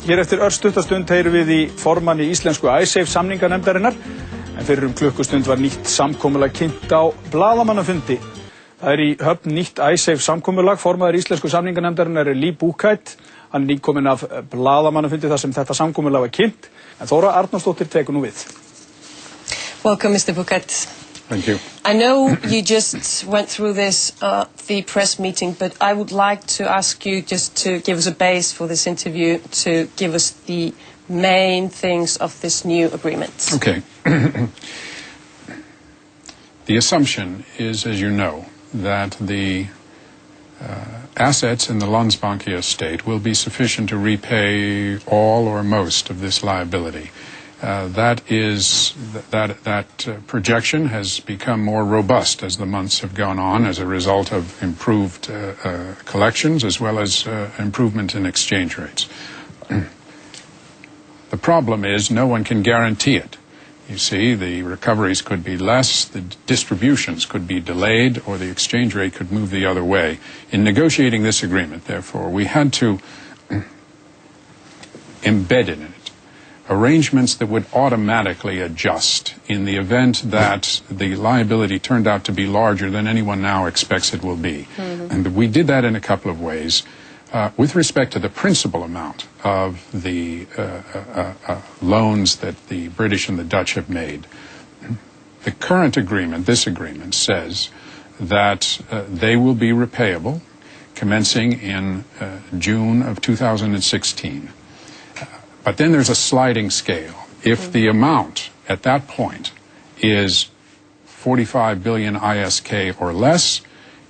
Hér eftir örstuttastund heyrum við í formanni íslensku Icesave samninganefndarinnar, en fyrir klukkustund var nýtt samkomulag kynnt á blaðamannafundi. Það í höfn nýtt Icesave samkomulag, formaður íslensku samninganefndarinnar Lee Buchheit. Hann nýkominn af blaðamannafundi þar sem þetta samkomulag var kynnt, en Þóra Arnórsdóttir tekur nú við. Welcome, Mr. Buchheit. Thank you. I know you just went through this, the press meeting, but I would like to ask you just to give us a base for this interview, to give us the main things of this new agreement. Okay. The assumption is, as you know, that the assets in the Landsbanki estate will be sufficient to repay all or most of this liability. That projection has become more robust as the months have gone on as a result of improved collections as well as improvement in exchange rates. The problem is no one can guarantee it. You see, the recoveries could be less, the distributions could be delayed, or the exchange rate could move the other way. In negotiating this agreement, therefore, we had to embed in it arrangements that would automatically adjust in the event that the liability turned out to be larger than anyone now expects it will be. Mm-hmm. And we did that in a couple of ways. With respect to the principal amount of the loans that the British and the Dutch have made, the current agreement, this agreement, says that they will be repayable commencing in June of 2016. But then there's a sliding scale. If the amount at that point is 45 billion ISK or less,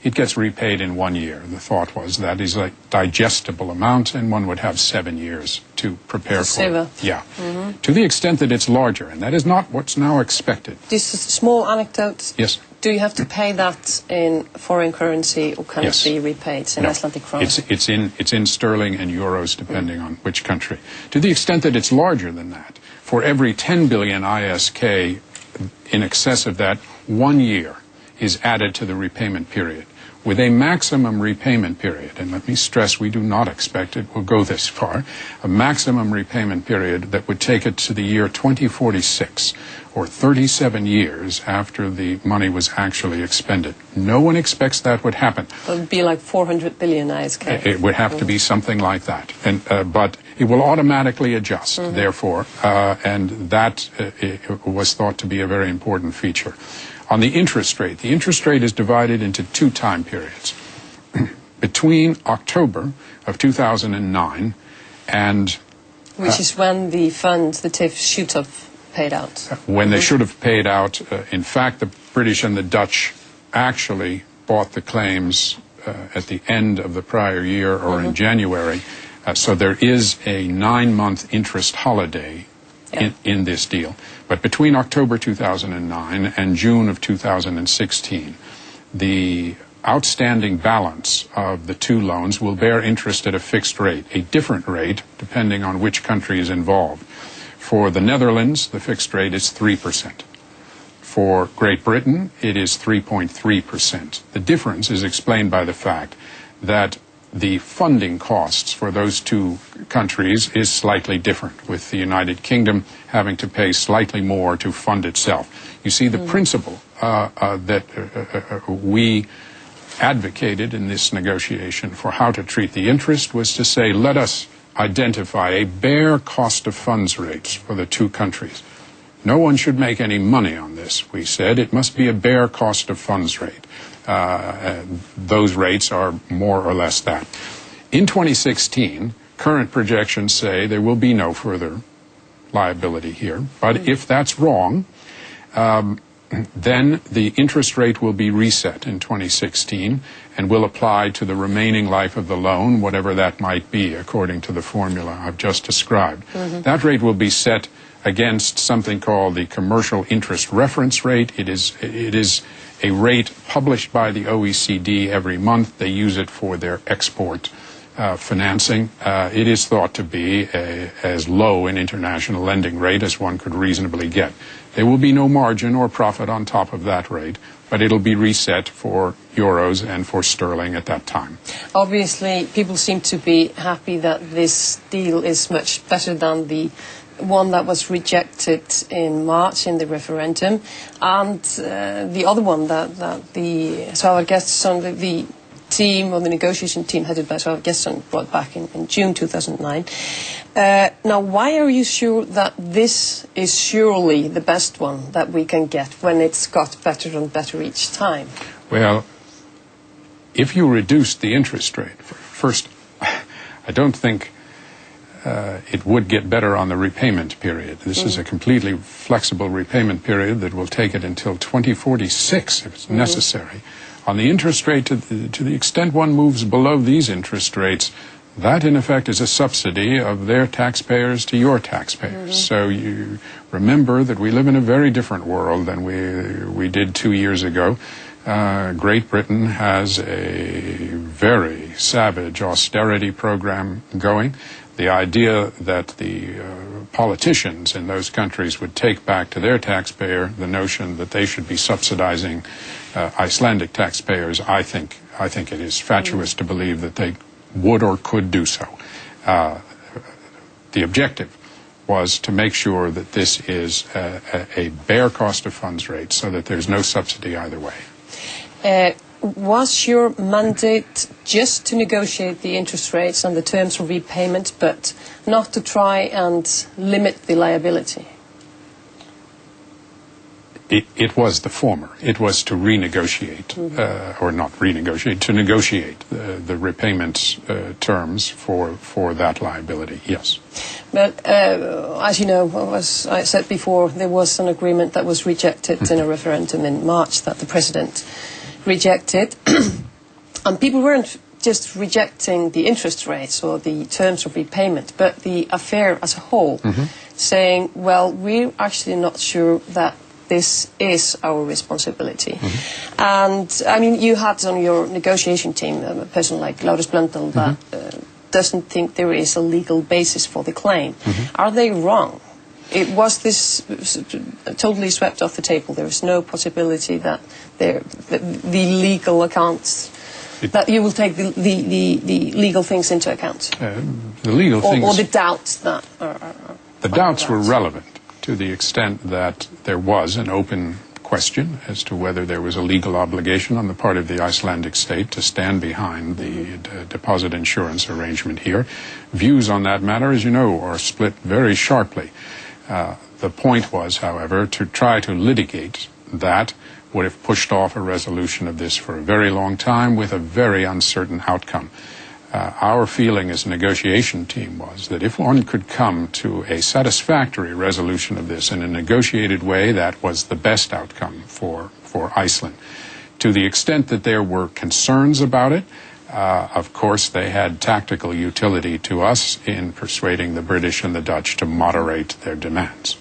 it gets repaid in 1 year. The thought was that is a digestible amount, and one would have 7 years to prepare for it. Yeah. Mm-hmm. To the extent that it's larger, and that is not what's now expected. This is a small anecdote. Yes. Do you have to pay that in foreign currency, or can it be repaid in Icelandic kroner? It's in sterling and euros, depending on which country. To the extent that it's larger than that, for every 10 billion ISK in excess of that, 1 year is added to the repayment period, with a maximum repayment period, and let me stress we do not expect it will go this far, a maximum repayment period that would take it to the year 2046, or 37 years after the money was actually expended. No one expects that would happen. It would be like 400 billion ISK. It would have to be something like that, and but it will automatically adjust, therefore, and that was thought to be a very important feature. On the interest rate is divided into two time periods. Between October of 2009 and... Which is when the funds, the TIF, should have paid out. When they should have paid out. In fact, the British and the Dutch actually bought the claims at the end of the prior year or in January. So there is a 9-month interest holiday in this deal. But between October 2009 and June of 2016, the outstanding balance of the two loans will bear interest at a fixed rate, a different rate depending on which country is involved. For the Netherlands, the fixed rate is 3%. For Great Britain, it is 3.3%. The difference is explained by the fact that the funding costs for those two countries is slightly different, with the United Kingdom having to pay slightly more to fund itself. You see, the principle that we advocated in this negotiation for how to treat the interest was to say, let us identify a bare cost of funds rates for the two countries. No one should make any money on this, we said. It must be a bare cost of funds rate. Those rates are more or less that. In 2016, current projections say there will be no further liability here. But if that's wrong, then the interest rate will be reset in 2016 and will apply to the remaining life of the loan, whatever that might be, according to the formula I've just described. That rate will be set against something called the commercial interest reference rate. It is a rate published by the OECD every month. They use it for their export financing, it is thought to be as low an international lending rate as one could reasonably get. There will be no margin or profit on top of that rate, but it'll be reset for euros and for sterling at that time. Obviously, people seem to be happy that this deal is much better than the one that was rejected in March in the referendum, and the other one that the Svavar Gestsson, the team, or the negotiation team headed by Svavar Gestsson, brought back in June 2009. Now, why are you sure that this is surely the best one that we can get when it's got better and better each time? Well, if you reduce the interest rate, first, I don't think it would get better on the repayment period. This is a completely flexible repayment period that will take it until 2046 if it's necessary. On the interest rate, to the extent one moves below these interest rates, that in effect is a subsidy of their taxpayers to your taxpayers. So you remember that we live in a very different world than we did 2 years ago. Great Britain has a very savage austerity program going. The idea that the politicians in those countries would take back to their taxpayer the notion that they should be subsidizing Icelandic taxpayers, I think it is fatuous to believe that they would or could do so. The objective was to make sure that this is a bare cost of funds rate so that there's no subsidy either way. Was your mandate just to negotiate the interest rates and the terms of repayment, but not to try and limit the liability? It was the former. It was to renegotiate, or not renegotiate, to negotiate the repayment terms for that liability, yes. But as you know, as I said before, there was an agreement that was rejected in a referendum in March that the president rejected. And people weren't just rejecting the interest rates or the terms of repayment, but the affair as a whole, saying, well, we're actually not sure that this is our responsibility. And, I mean, you had on your negotiation team a person like Laurits Blöndal that doesn't think there is a legal basis for the claim. Are they wrong? Was this totally swept off the table? There is no possibility that the legal accounts, that you will take the legal things into account? The legal things... Or the doubts that are the doubts were relevant to the extent that there was an open question as to whether there was a legal obligation on the part of the Icelandic state to stand behind the deposit insurance arrangement here. Views on that matter, as you know, are split very sharply. The point was, however, to try to litigate that would have pushed off a resolution of this for a very long time with a very uncertain outcome. Our feeling as a negotiation team was that if one could come to a satisfactory resolution of this in a negotiated way, that was the best outcome for Iceland. To the extent that there were concerns about it, of course, they had tactical utility to us in persuading the British and the Dutch to moderate their demands.